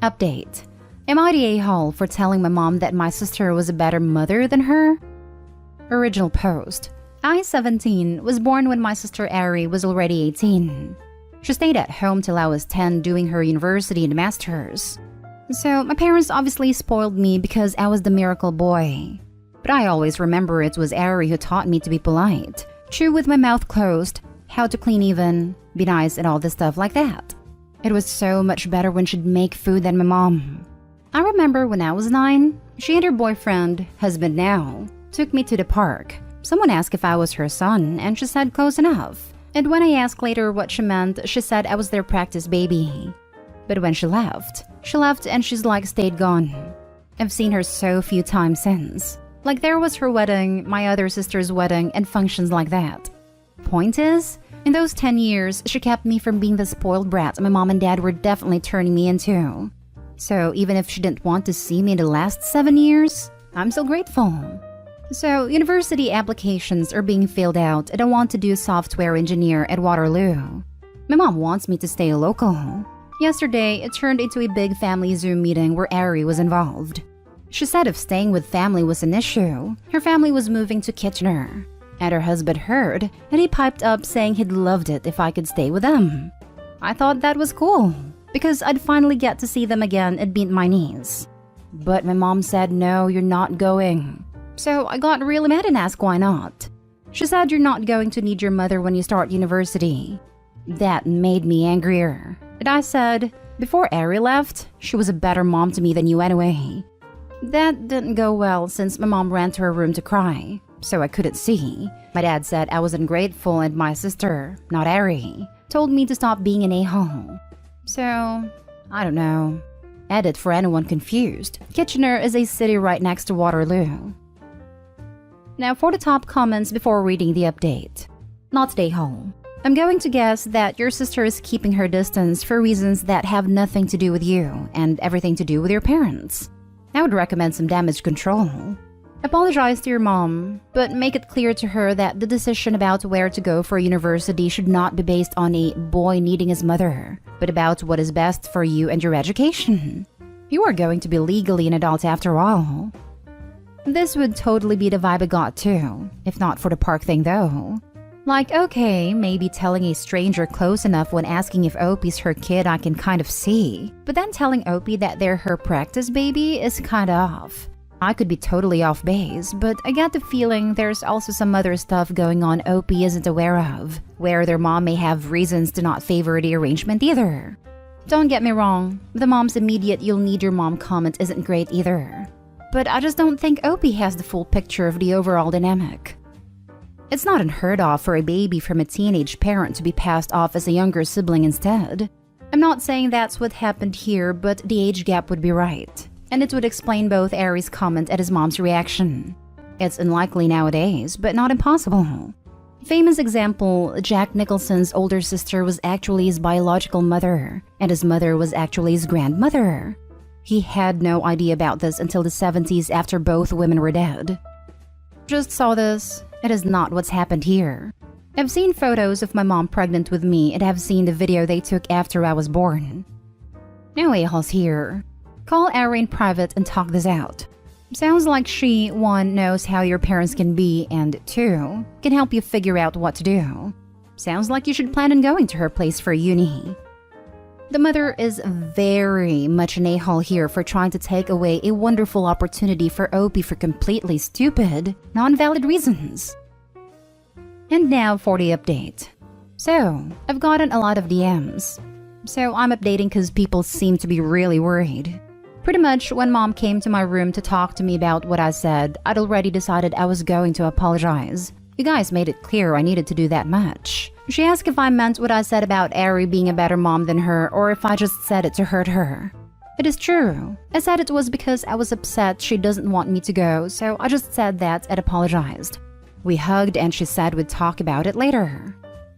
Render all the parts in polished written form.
Update. Am I the a-hole for telling my mom that my sister was a better mother than her? Original post. I, 17, was born when my sister Ari was already 18. She stayed at home till I was 10 doing her university and masters. So my parents obviously spoiled me because I was the miracle boy. But I always remember it was Ari who taught me to be polite, chew with my mouth closed, how to clean even, be nice and all this stuff like that. It was so much better when she'd make food than my mom. I remember when I was 9, she and her boyfriend, husband now, took me to the park. Someone asked if I was her son and she said close enough. And when I asked later what she meant, she said I was their practice baby. But when she left and she's like stayed gone. I've seen her so few times since. Like there was her wedding, my other sister's wedding, and functions like that. Point is, in those 10 years, she kept me from being the spoiled brat my mom and dad were definitely turning me into. So even if she didn't want to see me in the last 7 years, I'm still grateful. So university applications are being filled out and I want to do software engineer at Waterloo. My mom wants me to stay local. Yesterday, it turned into a big family Zoom meeting where Ari was involved. She said if staying with family was an issue, her family was moving to Kitchener. And her husband heard, and he piped up saying he'd loved it if I could stay with them. I thought that was cool, because I'd finally get to see them again and meet my niece. But my mom said, no, you're not going. So I got really mad and asked why not. She said you're not going to need your mother when you start university. That made me angrier. And I said, before Ari left, she was a better mom to me than you anyway. That didn't go well since my mom ran to her room to cry, so I couldn't see. My dad said I was ungrateful and my sister, not Ari, told me to stop being an a-hole. So, I don't know. Edit for anyone confused. Kitchener is a city right next to Waterloo. Now for the top comments before reading the update. Not stay home. I'm going to guess that your sister is keeping her distance for reasons that have nothing to do with you and everything to do with your parents. I would recommend some damage control. Apologize to your mom, but make it clear to her that the decision about where to go for university should not be based on a boy needing his mother, but about what is best for you and your education. You are going to be legally an adult after all. This would totally be the vibe I got too, if not for the park thing though. Like, okay, maybe telling a stranger close enough when asking if Opie's her kid I can kind of see. But then telling Opie that they're her practice baby is kinda off. I could be totally off base, but I got the feeling there's also some other stuff going on Opie isn't aware of, where their mom may have reasons to not favor the arrangement either. Don't get me wrong, the mom's immediate "you'll need your mom" comment isn't great either. But I just don't think Opie has the full picture of the overall dynamic. It's not unheard of for a baby from a teenage parent to be passed off as a younger sibling instead. I'm not saying that's what happened here, but the age gap would be right. And it would explain both Ari's comment and his mom's reaction. It's unlikely nowadays, but not impossible. Famous example, Jack Nicholson's older sister was actually his biological mother, and his mother was actually his grandmother. He had no idea about this until the 70s after both women were dead. Just saw this. It is not what's happened here. I've seen photos of my mom pregnant with me and have seen the video they took after I was born. No a-holes here. Call Ari in private and talk this out. Sounds like she, 1, knows how your parents can be, and 2, can help you figure out what to do. Sounds like you should plan on going to her place for uni. The mother is very much an a-hole here for trying to take away a wonderful opportunity for Opie for completely stupid, non-valid reasons. And now for the update. So, I've gotten a lot of DMs. So I'm updating because people seem to be really worried. Pretty much when mom came to my room to talk to me about what I said, I'd already decided I was going to apologize. You guys made it clear I needed to do that much. She asked if I meant what I said about Ari being a better mom than her or if I just said it to hurt her. It is true. I said it was because I was upset she doesn't want me to go, so I just said that and apologized. We hugged and she said we'd talk about it later.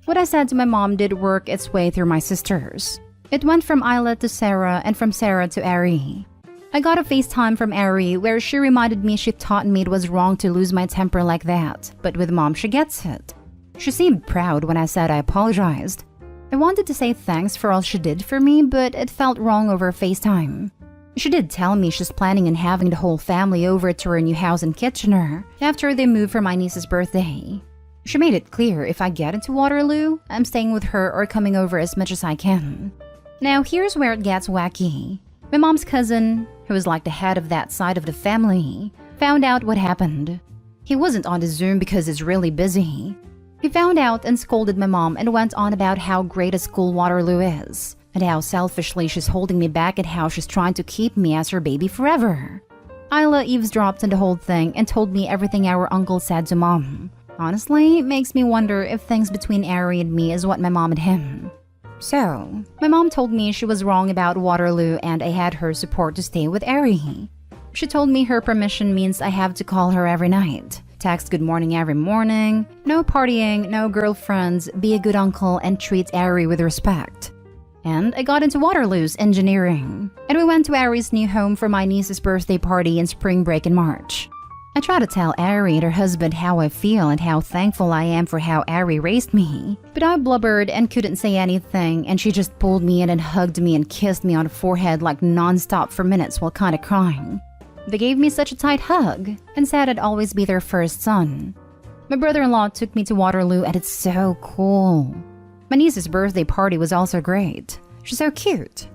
What I said to my mom did work its way through my sisters. It went from Isla to Sarah and from Sarah to Ari. I got a FaceTime from Ari where she reminded me she taught me it was wrong to lose my temper like that, but with mom she gets it. She seemed proud when I said I apologized. I wanted to say thanks for all she did for me, but it felt wrong over FaceTime. She did tell me she's planning on having the whole family over to her new house in Kitchener after they move for my niece's birthday. She made it clear if I get into Waterloo, I'm staying with her or coming over as much as I can. Now here's where it gets wacky. My mom's cousin, who was like the head of that side of the family, found out what happened. He wasn't on the Zoom because he's really busy. He found out and scolded my mom and went on about how great a school Waterloo is, and how selfishly she's holding me back and how she's trying to keep me as her baby forever. Isla eavesdropped on the whole thing and told me everything our uncle said to mom. Honestly, it makes me wonder if things between Ari and me is what my mom and him. So, my mom told me she was wrong about Waterloo and I had her support to stay with Ari. She told me her permission means I have to call her every night, text good morning every morning, no partying, no girlfriends, be a good uncle and treat Ari with respect. And I got into Waterloo's engineering, and we went to Ari's new home for my niece's birthday party and spring break in March. I try to tell Ari and her husband how I feel and how thankful I am for how Ari raised me, but I blubbered and couldn't say anything, and she just pulled me in and hugged me and kissed me on the forehead like non-stop for minutes while kinda crying. They gave me such a tight hug and said I'd always be their first son. My brother-in-law took me to Waterloo and it's so cool. My niece's birthday party was also great. She's so cute.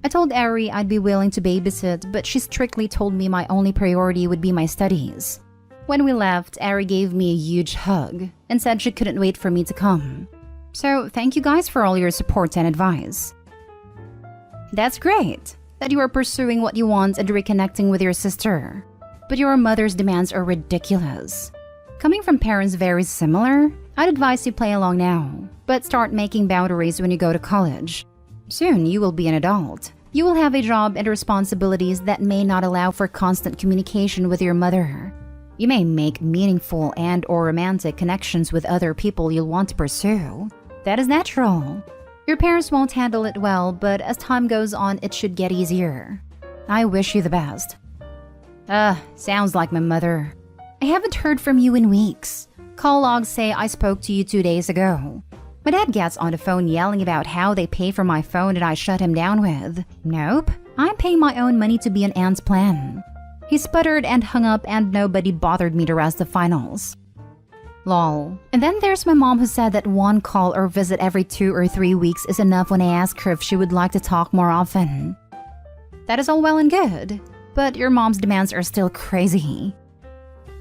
I told Ari I'd be willing to babysit, but she strictly told me my only priority would be my studies. When we left, Ari gave me a huge hug and said she couldn't wait for me to come. So thank you guys for all your support and advice. That's great that you are pursuing what you want and reconnecting with your sister. But your mother's demands are ridiculous. Coming from parents very similar, I'd advise you play along now, but start making boundaries when you go to college. Soon you will be an adult. You will have a job and responsibilities that may not allow for constant communication with your mother. You may make meaningful and/or romantic connections with other people you'll want to pursue. That is natural. Your parents won't handle it well, but as time goes on, it should get easier. I wish you the best. Sounds like my mother. I haven't heard from you in weeks. Call logs say I spoke to you 2 days ago. My dad gets on the phone yelling about how they pay for my phone that I shut him down with. Nope, I'm paying my own money to be on Aunt's plan. He sputtered and hung up and nobody bothered me the rest of finals. Lol. And then there's my mom who said that one call or visit every 2 or 3 weeks is enough when I ask her if she would like to talk more often. That is all well and good, but your mom's demands are still crazy.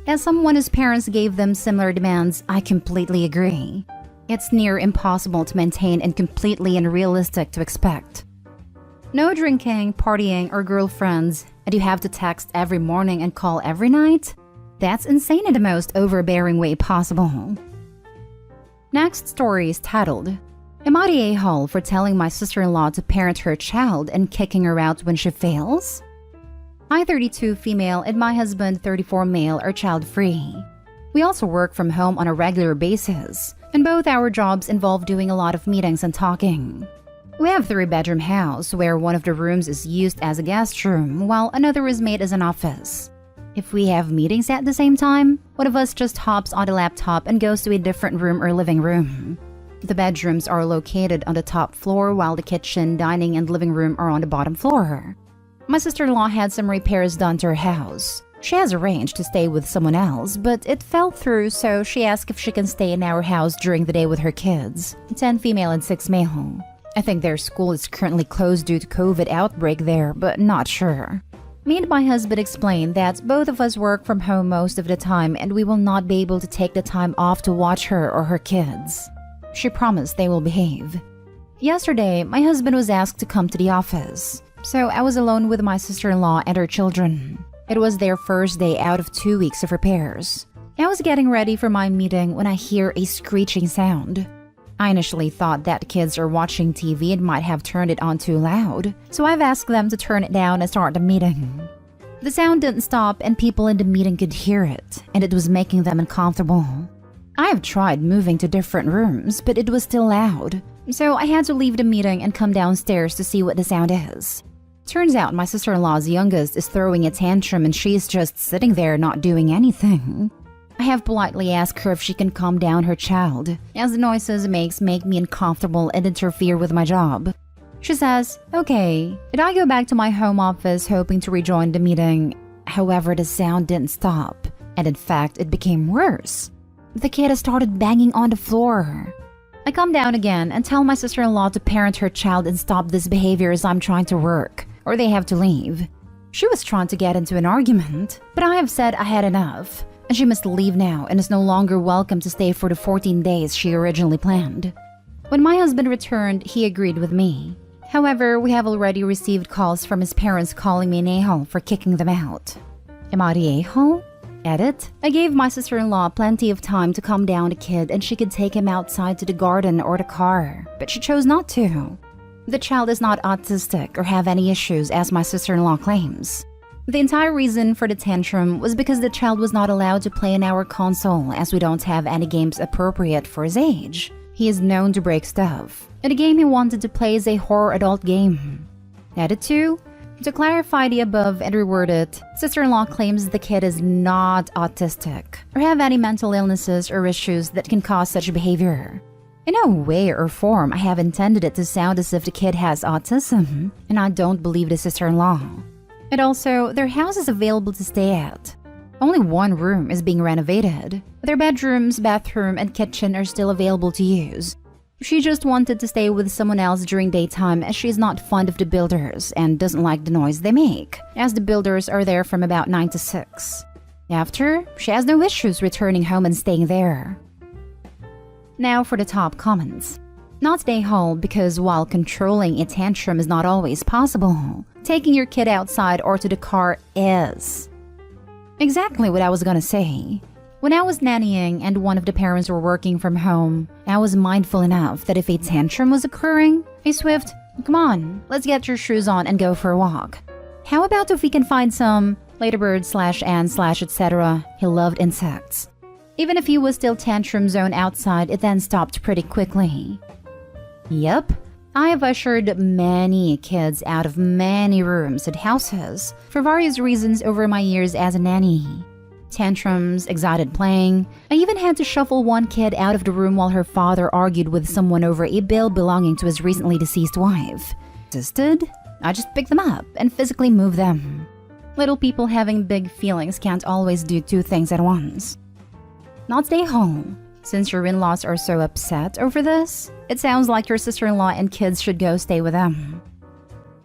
As someone whose parents gave them similar demands, I completely agree. It's near impossible to maintain and completely unrealistic to expect. No drinking, partying, or girlfriends, and you have to text every morning and call every night? That's insane in the most overbearing way possible. Next story is titled, Am I the a-hole for telling my sister-in-law to parent her child and kicking her out when she fails? I, 32 female, and my husband, 34 male, are child-free. We also work from home on a regular basis, and both our jobs involve doing a lot of meetings and talking. We have a 3-bedroom house where one of the rooms is used as a guest room while another is made as an office. If we have meetings at the same time, one of us just hops on the laptop and goes to a different room or living room. The bedrooms are located on the top floor while the kitchen, dining, and living room are on the bottom floor. My sister-in-law had some repairs done to her house. She has arranged to stay with someone else, but it fell through, so she asked if she can stay in our house during the day with her kids, 10 female and 6 male. I think their school is currently closed due to COVID outbreak there, but not sure. Me and my husband explained that both of us work from home most of the time and we will not be able to take the time off to watch her or her kids. She promised they will behave. Yesterday, my husband was asked to come to the office, so I was alone with my sister-in-law and her children. It was their first day out of 2 weeks of repairs. I was getting ready for my meeting when I hear a screeching sound. I initially thought that kids are watching TV and might have turned it on too loud, so I've asked them to turn it down and start the meeting. The sound didn't stop and people in the meeting could hear it, and it was making them uncomfortable. I have tried moving to different rooms, but it was still loud, so I had to leave the meeting and come downstairs to see what the sound is. Turns out my sister-in-law's youngest is throwing a tantrum and she's just sitting there not doing anything. I have politely asked her if she can calm down her child, as the noises make me uncomfortable and interfere with my job. She says, okay, and I go back to my home office hoping to rejoin the meeting. However, the sound didn't stop, and in fact, it became worse. The kid has started banging on the floor. I calm down again and tell my sister-in-law to parent her child and stop this behavior as I'm trying to work, or they have to leave. She was trying to get into an argument, but I have said I had enough, and she must leave now and is no longer welcome to stay for the 14 days she originally planned. When my husband returned, he agreed with me. However, we have already received calls from his parents calling me an a-hole for kicking them out. Am I the a-hole? Edit. I gave my sister-in-law plenty of time to calm down the kid and she could take him outside to the garden or the car, but she chose not to. The child is not autistic or have any issues as my sister-in-law claims. The entire reason for the tantrum was because the child was not allowed to play in our console as we don't have any games appropriate for his age. He is known to break stuff, and the game he wanted to play is a horror adult game. Edit 2. To clarify the above and reword it, sister-in-law claims the kid is not autistic or have any mental illnesses or issues that can cause such behavior. In no way or form I have intended it to sound as if the kid has autism, and I don't believe the sister-in-law. And also, their house is available to stay at. Only one room is being renovated. Their bedrooms, bathroom, and kitchen are still available to use. She just wanted to stay with someone else during daytime as she is not fond of the builders and doesn't like the noise they make, as the builders are there from about 9 to 6. After, she has no issues returning home and staying there. Now for the top comments. Not stay home because while controlling a tantrum is not always possible, taking your kid outside or to the car is. Exactly what I was gonna say. When I was nannying and one of the parents were working from home, I was mindful enough that if a tantrum was occurring, a swift, come on, let's get your shoes on and go for a walk. How about if we can find some ladybird/and/etc. He loved insects. Even if he was still tantrum zone outside, it then stopped pretty quickly. Yep, I have ushered many kids out of many rooms at houses for various reasons over my years as a nanny. Tantrums, excited playing. I even had to shuffle one kid out of the room while her father argued with someone over a bill belonging to his recently deceased wife. Insisted? I just picked them up and physically moved them. Little people having big feelings can't always do two things at once. Not stay home. Since your in-laws are so upset over this, it sounds like your sister-in-law and kids should go stay with them.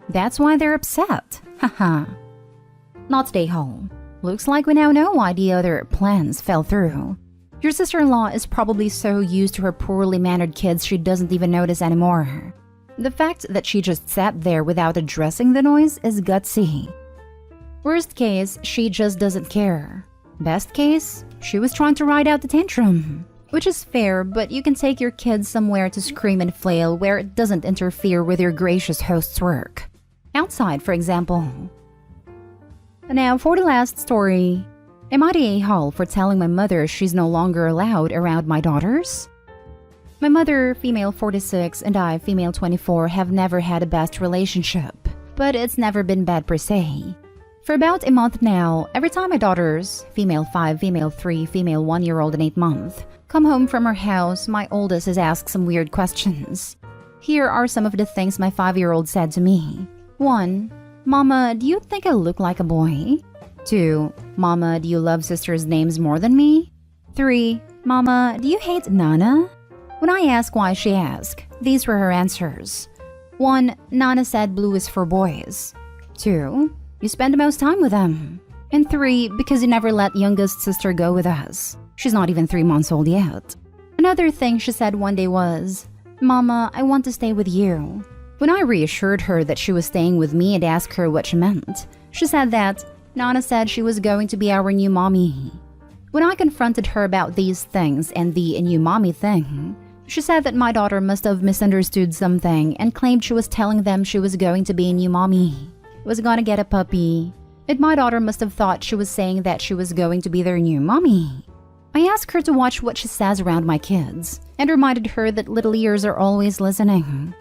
That's why they're upset. Haha. Not stay home. Looks like we now know why the other plans fell through. Your sister-in-law is probably so used to her poorly mannered kids she doesn't even notice anymore. The fact that she just sat there without addressing the noise is gutsy. Worst case, she just doesn't care. Best case, she was trying to ride out the tantrum. Which is fair, but you can take your kids somewhere to scream and flail where it doesn't interfere with your gracious host's work. Outside, for example. Now, for the last story. Am I the a-hole for telling my mother she's no longer allowed around my daughters? My mother, female 46, and I, female 24, have never had a best relationship, but it's never been bad per se. For about a month now, every time my daughters, female 5, female 3, female 1-year-old and 8 month, come home from her house, my oldest has asked some weird questions. Here are some of the things my 5-year-old said to me. 1. Mama, do you think I look like a boy? 2. Mama, do you love sisters' names more than me? 3. Mama, do you hate Nana? When I asked why she asked, these were her answers. 1. Nana said blue is for boys. 2. You spend the most time with them. And 3. Because you never let youngest sister go with us. She's not even 3 months old yet. Another thing she said one day was, Mama, I want to stay with you. When I reassured her that she was staying with me and asked her what she meant, she said that Nana said she was going to be our new mommy. When I confronted her about these things and the new mommy thing, she said that my daughter must have misunderstood something and claimed she was telling them she was going to be a new mommy, was gonna get a puppy, and my daughter must have thought she was saying that she was going to be their new mommy. I asked her to watch what she says around my kids and reminded her that little ears are always listening.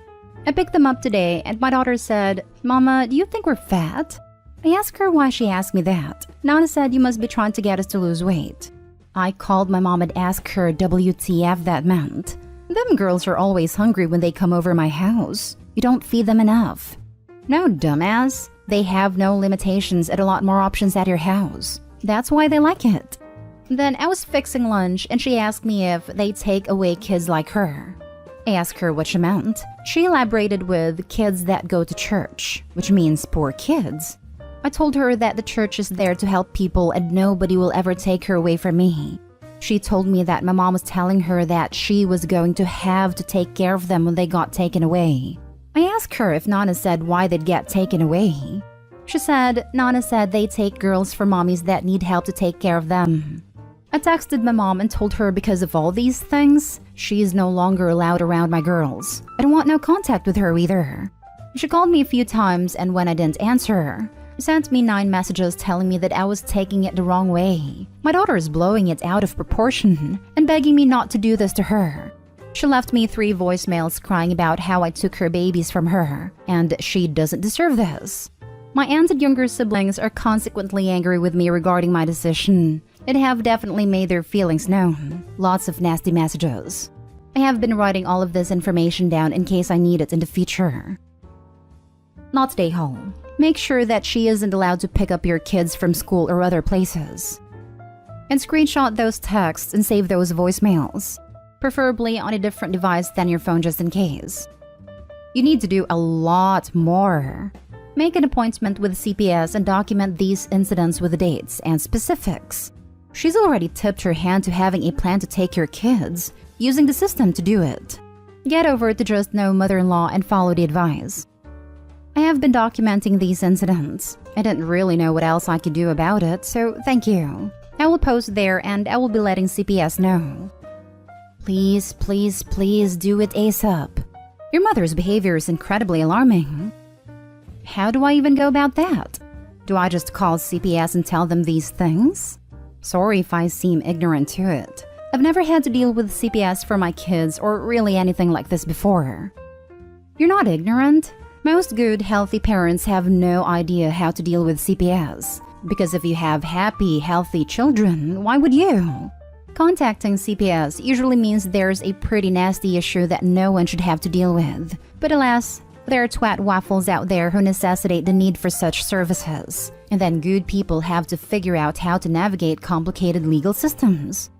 I picked them up today and my daughter said, Mama, do you think we're fat? I asked her why she asked me that. Nana said you must be trying to get us to lose weight. I called my mom and asked her WTF that meant. Them girls are always hungry when they come over my house. You don't feed them enough. No, dumbass. They have no limitations and a lot more options at your house. That's why they like it. Then I was fixing lunch and she asked me if they take away kids like her. I asked her what she meant. She elaborated with kids that go to church, which means poor kids. I told her that the church is there to help people and nobody will ever take her away from me. She told me that my mom was telling her that she was going to have to take care of them when they got taken away. I asked her if Nana said why they'd get taken away. She said Nana said they take girls for mommies that need help to take care of them. I texted my mom and told her because of all these things, she is no longer allowed around my girls. I don't want no contact with her either. She called me a few times and when I didn't answer, sent me 9 messages telling me that I was taking it the wrong way. My daughter is blowing it out of proportion and begging me not to do this to her. She left me 3 voicemails crying about how I took her babies from her and she doesn't deserve this. My aunt and younger siblings are consequently angry with me regarding my decision and have definitely made their feelings known. Lots of nasty messages. I have been writing all of this information down in case I need it in the future. Not stay home. Make sure that she isn't allowed to pick up your kids from school or other places. And screenshot those texts and save those voicemails, preferably on a different device than your phone just in case. You need to do a lot more. Make an appointment with CPS and document these incidents with the dates and specifics. She's already tipped her hand to having a plan to take your kids, using the system to do it. Get over it to just know mother-in-law and follow the advice. I have been documenting these incidents. I didn't really know what else I could do about it, so thank you. I will post there and I will be letting CPS know. Please, please, please do it ASAP. Your mother's behavior is incredibly alarming. How do I even go about that? Do I just call CPS and tell them these things? Sorry if I seem ignorant to it. I've never had to deal with CPS for my kids or really anything like this before. You're not ignorant. Most good, healthy parents have no idea how to deal with CPS. Because if you have happy, healthy children, why would you? Contacting CPS usually means there's a pretty nasty issue that no one should have to deal with. But alas, there are twat waffles out there who necessitate the need for such services. And then good people have to figure out how to navigate complicated legal systems.